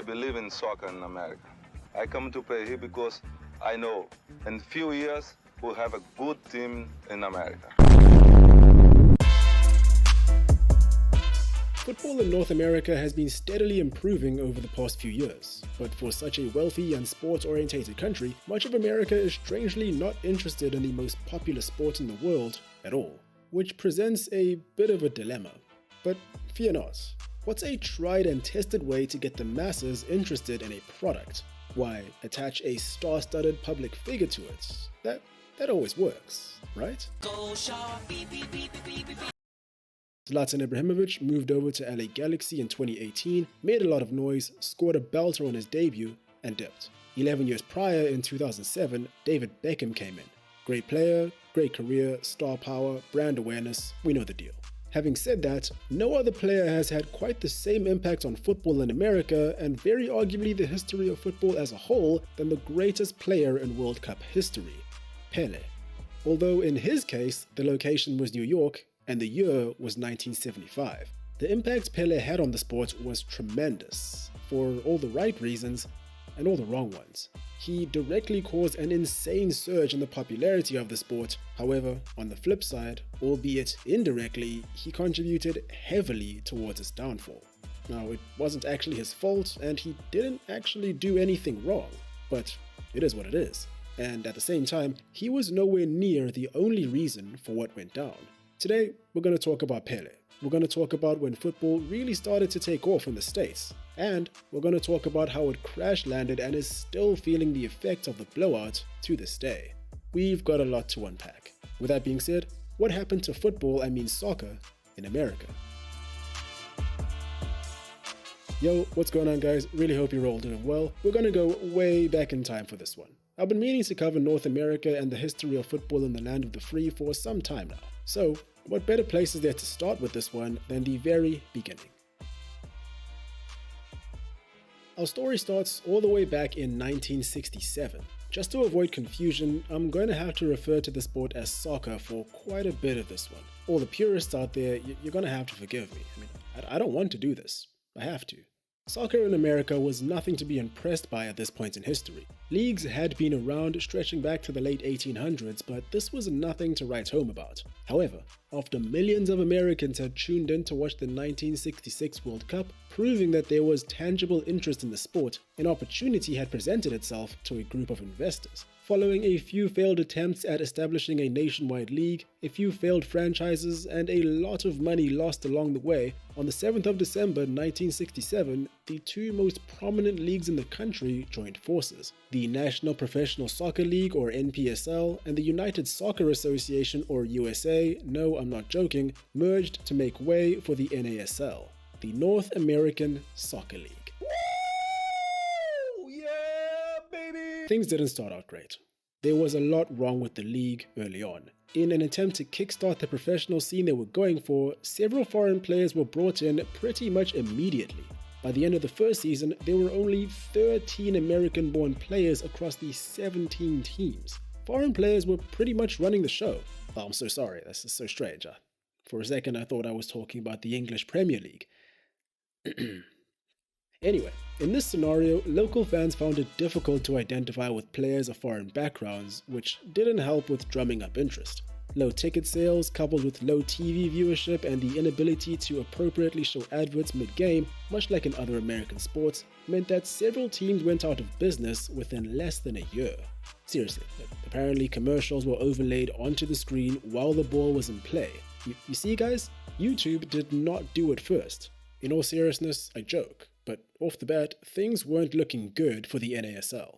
I believe in soccer in America. I come to play here because I know in few years we'll have a good team in America. Football in North America has been steadily improving over the past few years, but for such a wealthy and sports-orientated country, much of America is strangely not interested in the most popular sport in the world at all, which presents a bit of a dilemma. But fear not. What's a tried and tested way to get the masses interested in a product? Why, attach a star-studded public figure to it. That always works, right? Zlatan Ibrahimovic moved over to LA Galaxy in 2018, made a lot of noise, scored a belter on his debut, and dipped. 11 years prior, in 2007, David Beckham came in. Great player, great career, star power, brand awareness, we know the deal. Having said that, no other player has had quite the same impact on football in America, and very arguably the history of football as a whole, than the greatest player in World Cup history, Pelé. Although in his case, the location was New York, and the year was 1975. The impact Pelé had on the sport was tremendous, for all the right reasons and all the wrong ones. He directly caused an insane surge in the popularity of the sport. However, on the flip side, albeit indirectly, he contributed heavily towards its downfall. Now, it wasn't actually his fault, and he didn't actually do anything wrong, but it is what it is. And at the same time, he was nowhere near the only reason for what went down. Today, we're going to talk about Pelé. We're going to talk about when football really started to take off in the States. And we're going to talk about how it crash landed and is still feeling the effects of the blowout to this day. We've got a lot to unpack. With that being said, what happened to football, soccer, in America? Yo, what's going on guys? Really hope you're all doing well. We're going to go way back in time for this one. I've been meaning to cover North America and the history of football in the land of the free for some time now. So, what better place is there to start with this one than the very beginning? Our story starts all the way back in 1967. Just to avoid confusion, I'm going to have to refer to the sport as soccer for quite a bit of this one. All the purists out there, you're going to have to forgive me. I don't want to do this. I have to. Soccer in America was nothing to be impressed by at this point in history. Leagues had been around stretching back to the late 1800s, but this was nothing to write home about. However, after millions of Americans had tuned in to watch the 1966 World Cup, proving that there was tangible interest in the sport, an opportunity had presented itself to a group of investors. Following a few failed attempts at establishing a nationwide league, a few failed franchises, and a lot of money lost along the way, on the 7th of December 1967, the two most prominent leagues in the country joined forces. The National Professional Soccer League, or NPSL, and the United Soccer Association, or USA, no, I'm not joking, merged to make way for the NASL, the North American Soccer League. Things didn't start out great. There was a lot wrong with the league early on. In an attempt to kickstart the professional scene they were going for, several foreign players were brought in pretty much immediately. By the end of the first season, there were only 13 American-born players across the 17 teams. Foreign players were pretty much running the show. Oh, I'm so sorry, this is so strange. For a second I thought I was talking about the English Premier League. Anyway, in this scenario, local fans found it difficult to identify with players of foreign backgrounds, which didn't help with drumming up interest. Low ticket sales, coupled with low TV viewership and the inability to appropriately show adverts mid-game, much like in other American sports, meant that several teams went out of business within less than a year. Seriously, apparently commercials were overlaid onto the screen while the ball was in play. You see guys, YouTube did not do it first. In all seriousness, I joke. But off the bat, things weren't looking good for the NASL.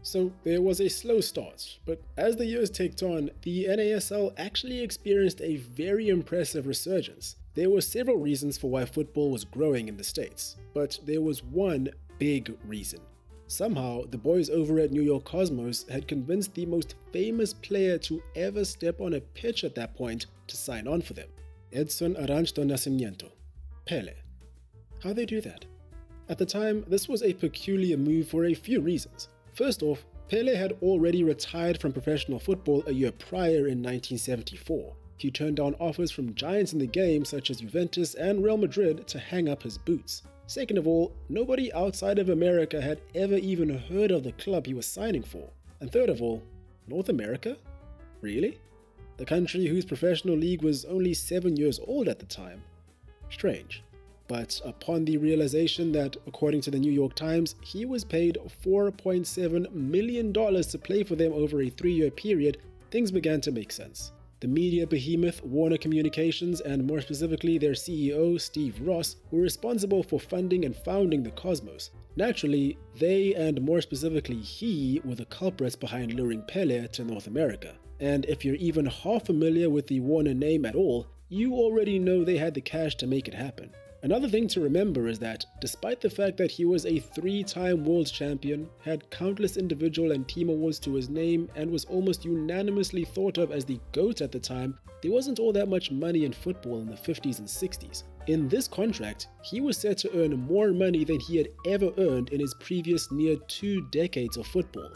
So there was a slow start, but as the years ticked on, the NASL actually experienced a very impressive resurgence. There were several reasons for why football was growing in the States, but there was one big reason. Somehow, the boys over at New York Cosmos had convinced the most famous player to ever step on a pitch at that point to sign on for them, Edson Arantes do Nascimento. Pelé. How'd they do that? At the time, this was a peculiar move for a few reasons. First off, Pelé had already retired from professional football a year prior in 1974. He turned down offers from giants in the game such as Juventus and Real Madrid to hang up his boots. Second of all, nobody outside of America had ever even heard of the club he was signing for. And third of all, North America? Really? The country whose professional league was only 7 years old at the time? Strange. But upon the realization that, according to the New York Times, he was paid $4.7 million to play for them over a 3-year period, things began to make sense. The media behemoth Warner Communications, and more specifically their CEO Steve Ross, were responsible for funding and founding the Cosmos. Naturally, they, and more specifically he, were the culprits behind luring Pelé to North America. And if you're even half familiar with the Warner name at all, you already know they had the cash to make it happen. Another thing to remember is that, despite the fact that he was a 3-time world champion, had countless individual and team awards to his name, and was almost unanimously thought of as the GOAT at the time, there wasn't all that much money in football in the 50s and 60s. In this contract, he was set to earn more money than he had ever earned in his previous near 2 decades of football.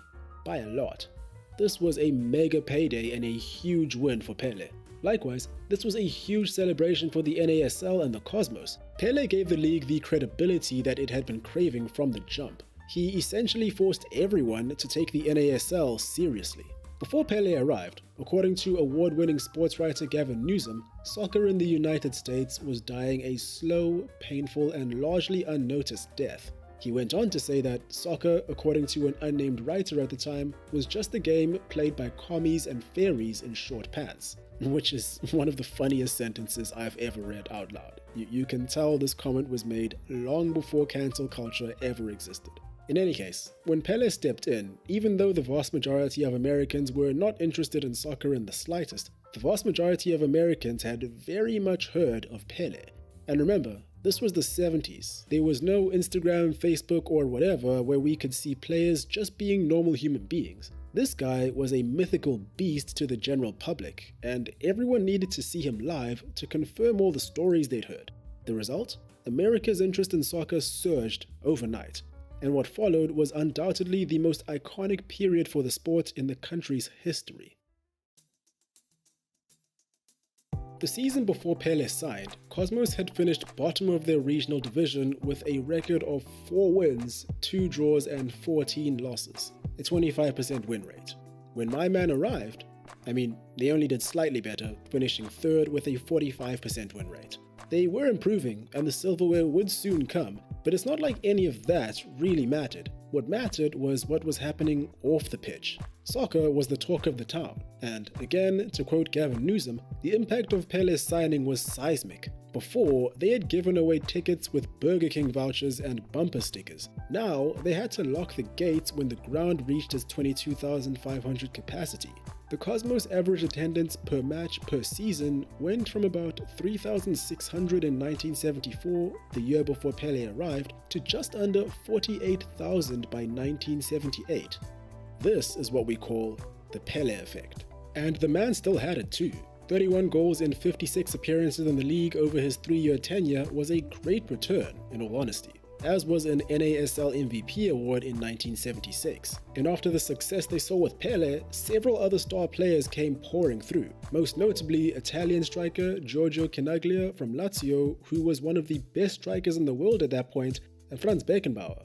By a lot. This was a mega payday and a huge win for Pelé. Likewise, this was a huge celebration for the NASL and the Cosmos. Pelé gave the league the credibility that it had been craving from the jump. He essentially forced everyone to take the NASL seriously. Before Pelé arrived, according to award-winning sports writer Gavin Newsom, soccer in the United States was dying a slow, painful, and largely unnoticed death. He went on to say that soccer, according to an unnamed writer at the time, was just a game played by commies and fairies in short pants. Which is one of the funniest sentences I've ever read out loud. You can tell this comment was made long before cancel culture ever existed. In any case, when Pelé stepped in, even though the vast majority of Americans were not interested in soccer in the slightest, the vast majority of Americans had very much heard of Pelé. And remember, this was the 70s. There was no Instagram, Facebook, or whatever where we could see players just being normal human beings. This guy was a mythical beast to the general public, and everyone needed to see him live to confirm all the stories they'd heard. The result? America's interest in soccer surged overnight, and what followed was undoubtedly the most iconic period for the sport in the country's history. The season before Pelé signed, Cosmos had finished bottom of their regional division with a record of 4 wins, 2 draws, and 14 losses. A 25% win rate. When my man arrived, they only did slightly better, finishing 3rd with a 45% win rate. They were improving, and the silverware would soon come, but it's not like any of that really mattered. What mattered was what was happening off the pitch. Soccer was the talk of the town, and again, to quote Gavin Newsom, the impact of Pelé's signing was seismic. Before, they had given away tickets with Burger King vouchers and bumper stickers. Now, they had to lock the gates when the ground reached its 22,500 capacity. The Cosmos' average attendance per match per season went from about 3,600 in 1974, the year before Pelé arrived, to just under 48,000 by 1978. This is what we call the Pelé effect. And the man still had it too. 31 goals in 56 appearances in the league over his 3-year tenure was a great return, in all honesty, as was an NASL MVP award in 1976. And after the success they saw with Pelé, several other star players came pouring through, most notably Italian striker Giorgio Chinaglia from Lazio, who was one of the best strikers in the world at that point, and Franz Beckenbauer,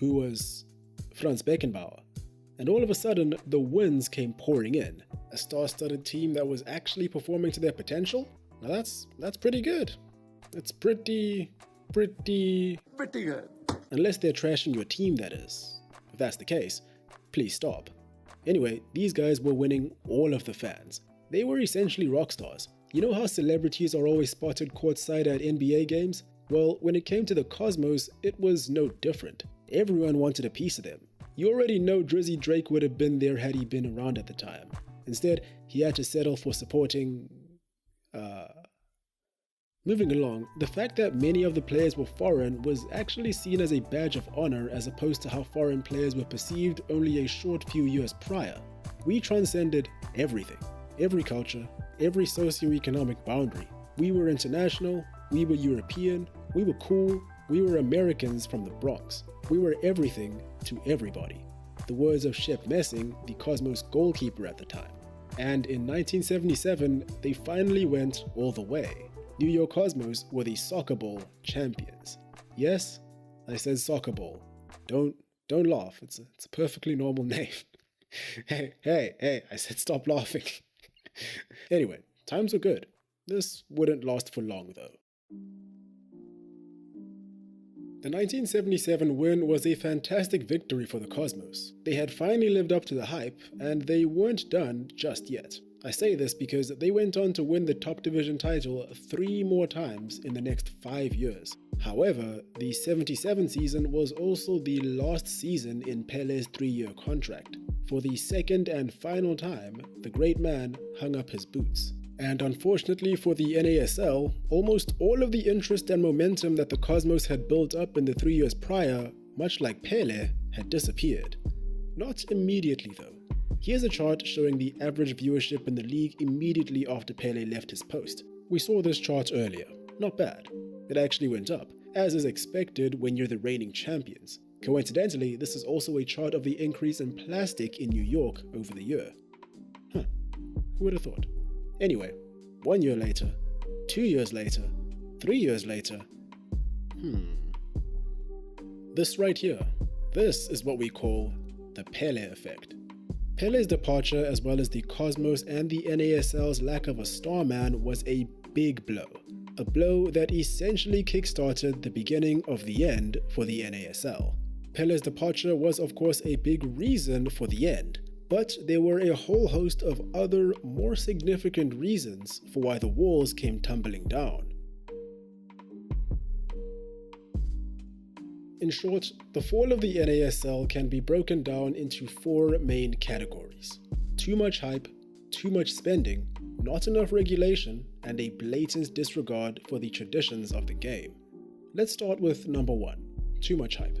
who was Franz Beckenbauer. And all of a sudden, the wins came pouring in. A star-studded team that was actually performing to their potential? Now that's pretty good. It's pretty good. Unless they're trashing your team, that is. If that's the case, please stop. Anyway, these guys were winning all of the fans. They were essentially rock stars. You know how celebrities are always spotted courtside at NBA games? Well, when it came to the Cosmos, it was no different. Everyone wanted a piece of them. You already know Drizzy Drake would have been there had he been around at the time. Instead, he had to settle for supporting... Moving along, the fact that many of the players were foreign was actually seen as a badge of honor as opposed to how foreign players were perceived only a short few years prior. We transcended everything. Every culture, every socio-economic boundary. We were international, we were European, we were cool, we were Americans from the Bronx. We were everything to everybody. The words of Shep Messing, the Cosmos goalkeeper at the time. And in 1977, they finally went all the way. New York Cosmos were the Soccer Bowl champions. Yes, I said Soccer Bowl. Don't laugh. It's a perfectly normal name. Hey, I said stop laughing. Anyway, times were good. This wouldn't last for long though. The 1977 win was a fantastic victory for the Cosmos. They had finally lived up to the hype, and they weren't done just yet. I say this because they went on to win the top division title 3 more times in the next 5 years. However, the 77 season was also the last season in Pelé's 3-year contract. For the second and final time, the great man hung up his boots. And unfortunately for the NASL, almost all of the interest and momentum that the Cosmos had built up in the 3 years prior, much like Pelé, had disappeared. Not immediately though. Here's a chart showing the average viewership in the league immediately after Pelé left his post. We saw this chart earlier. Not bad. It actually went up, as is expected when you're the reigning champions. Coincidentally, this is also a chart of the increase in plastic in New York over the year. Who would have thought? Anyway, 1 year later, 2 years later, 3 years later, This right here, this is what we call the Pelé effect. Pelé's departure, as well as the Cosmos and the NASL's lack of a star man, was a big blow. A blow that essentially kickstarted the beginning of the end for the NASL. Pelé's departure was of course a big reason for the end, but there were a whole host of other, more significant reasons for why the walls came tumbling down. In short, the fall of the NASL can be broken down into 4 main categories: too much hype, too much spending, not enough regulation, and a blatant disregard for the traditions of the game. Let's start with number 1, too much hype.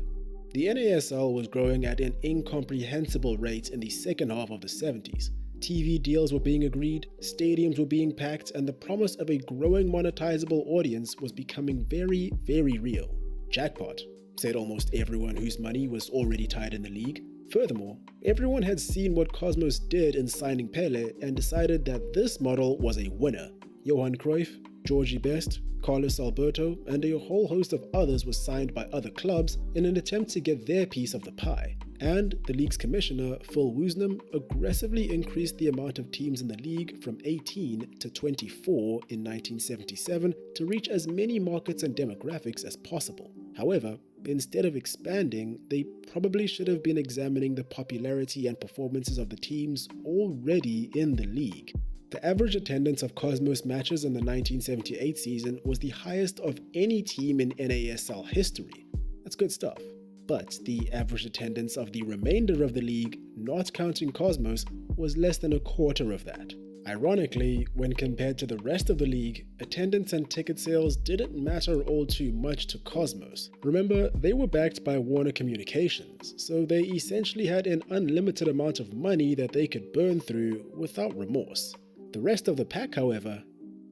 The NASL was growing at an incomprehensible rate in the second half of the 70s. TV deals were being agreed, stadiums were being packed, and the promise of a growing monetizable audience was becoming very, very real. Jackpot, said almost everyone whose money was already tied in the league. Furthermore, everyone had seen what Cosmos did in signing Pelé and decided that this model was a winner. Johan Cruyff, Georgie Best, Carlos Alberto, and a whole host of others were signed by other clubs in an attempt to get their piece of the pie. And the league's commissioner, Phil Woosnam, aggressively increased the amount of teams in the league from 18 to 24 in 1977 to reach as many markets and demographics as possible. However, instead of expanding, they probably should have been examining the popularity and performances of the teams already in the league. The average attendance of Cosmos matches in the 1978 season was the highest of any team in NASL history. That's good stuff. But the average attendance of the remainder of the league, not counting Cosmos, was less than a quarter of that. Ironically, when compared to the rest of the league, attendance and ticket sales didn't matter all too much to Cosmos. Remember, they were backed by Warner Communications, so they essentially had an unlimited amount of money that they could burn through without remorse. The rest of the pack, however,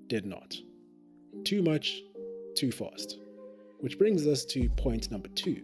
did not. Too much, too fast. Which brings us to point number 2.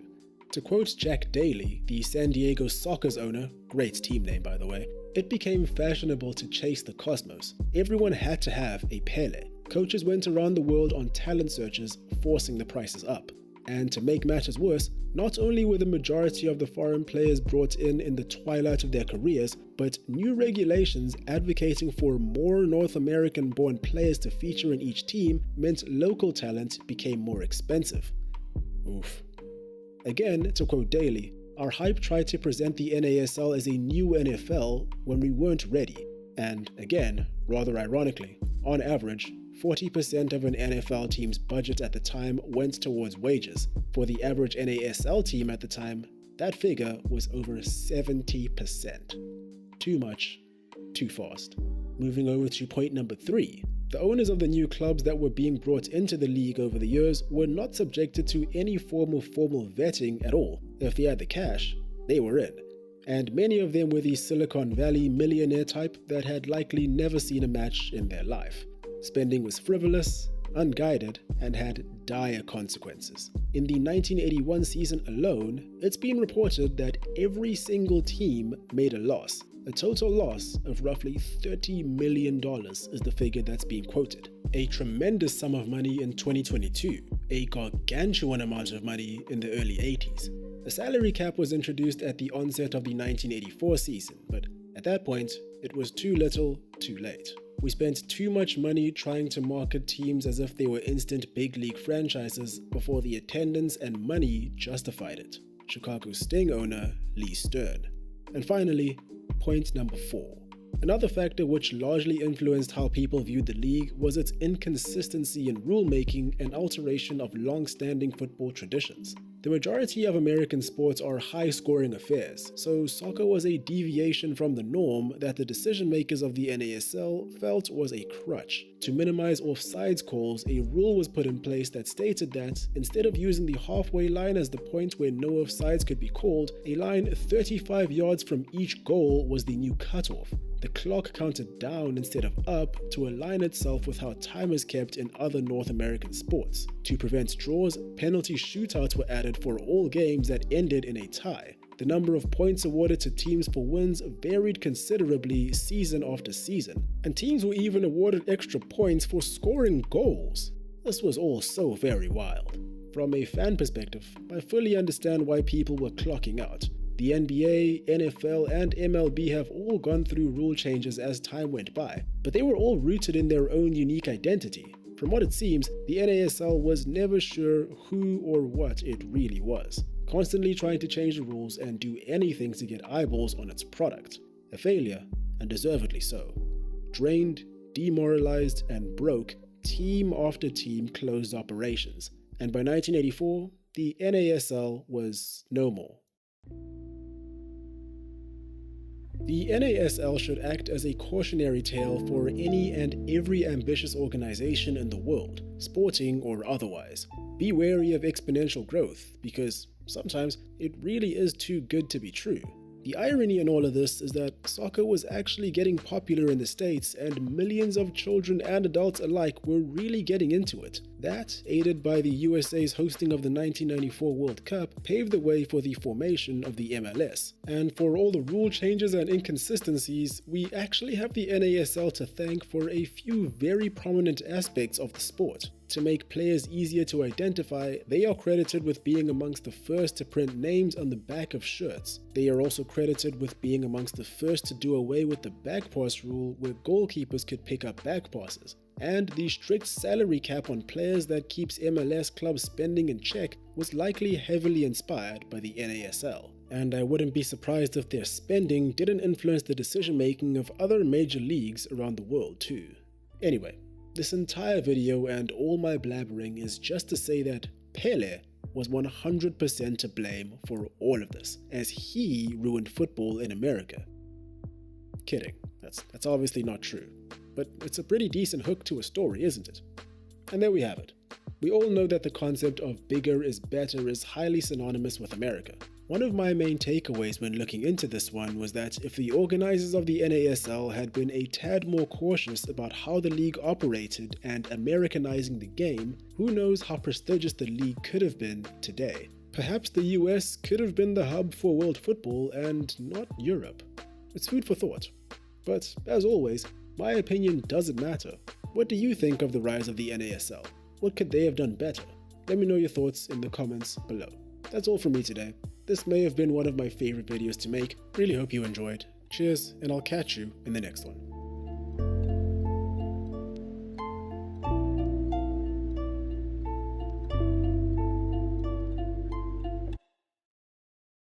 To quote Jack Daly, the San Diego Sockers owner, great team name by the way, it became fashionable to chase the Cosmos. Everyone had to have a Pelé. Coaches went around the world on talent searches, forcing the prices up. And to make matters worse, not only were the majority of the foreign players brought in the twilight of their careers, but new regulations advocating for more North American-born players to feature in each team meant local talent became more expensive. Oof. Again, to quote Daly, our hype tried to present the NASL as a new NFL when we weren't ready. And again, rather ironically, on average, 40% of an NFL team's budget at the time went towards wages. For the average NASL team at the time, that figure was over 70%. Too much, too fast. Moving over to point number 3. The owners of the new clubs that were being brought into the league over the years were not subjected to any formal vetting at all. If they had the cash, they were in. And many of them were the Silicon Valley millionaire type that had likely never seen a match in their life. Spending was frivolous, unguided, and had dire consequences. In the 1981 season alone, it's been reported that every single team made a loss. A total loss of roughly $30 million is the figure that's being quoted. A tremendous sum of money in 2022, a gargantuan amount of money in the early 80s. The salary cap was introduced at the onset of the 1984 season, but at that point, it was too little, too late. We spent too much money trying to market teams as if they were instant big league franchises before the attendance and money justified it. Chicago Sting owner Lee Stern. And finally, point number 4. Another factor which largely influenced how people viewed the league was its inconsistency in rulemaking and alteration of long-standing football traditions. The majority of American sports are high-scoring affairs, so soccer was a deviation from the norm that the decision-makers of the NASL felt was a crutch. To minimize offsides calls, a rule was put in place that stated that, instead of using the halfway line as the point where no offsides could be called, a line 35 yards from each goal was the new cutoff. The clock counted down instead of up to align itself with how time is kept in other North American sports. To prevent draws, penalty shootouts were added for all games that ended in a tie. The number of points awarded to teams for wins varied considerably season after season, and teams were even awarded extra points for scoring goals. This was all so very wild. From a fan perspective, I fully understand why people were clocking out. The NBA, NFL, and MLB have all gone through rule changes as time went by, but they were all rooted in their own unique identity. From what it seems, the NASL was never sure who or what it really was, constantly trying to change the rules and do anything to get eyeballs on its product. A failure, and deservedly so. Drained, demoralized, and broke, team after team closed operations, and by 1984, the NASL was no more. The NASL should act as a cautionary tale for any and every ambitious organization in the world, sporting or otherwise. Be wary of exponential growth, because sometimes it really is too good to be true. The irony in all of this is that soccer was actually getting popular in the States, and millions of children and adults alike were really getting into it. That, aided by the USA's hosting of the 1994 World Cup, paved the way for the formation of the MLS. And for all the rule changes and inconsistencies, we actually have the NASL to thank for a few very prominent aspects of the sport. To make players easier to identify, they are credited with being amongst the first to print names on the back of shirts. They are also credited with being amongst the first to do away with the back pass rule where goalkeepers could pick up back passes. And the strict salary cap on players that keeps MLS clubs spending in check was likely heavily inspired by the NASL. And I wouldn't be surprised if their spending didn't influence the decision-making of other major leagues around the world too. Anyway, this entire video and all my blabbering is just to say that Pelé was 100% to blame for all of this, as he ruined football in America. Kidding, that's obviously not true, but it's a pretty decent hook to a story, isn't it? And there we have it. We all know that the concept of bigger is better is highly synonymous with America. One of my main takeaways when looking into this one was that if the organizers of the NASL had been a tad more cautious about how the league operated and Americanizing the game, who knows how prestigious the league could have been today. Perhaps the US could have been the hub for world football and not Europe. It's food for thought. But as always, my opinion doesn't matter. What do you think of the rise of the NASL? What could they have done better? Let me know your thoughts in the comments below. That's all from me today. This may have been one of my favorite videos to make. Really hope you enjoyed. Cheers, and I'll catch you in the next one.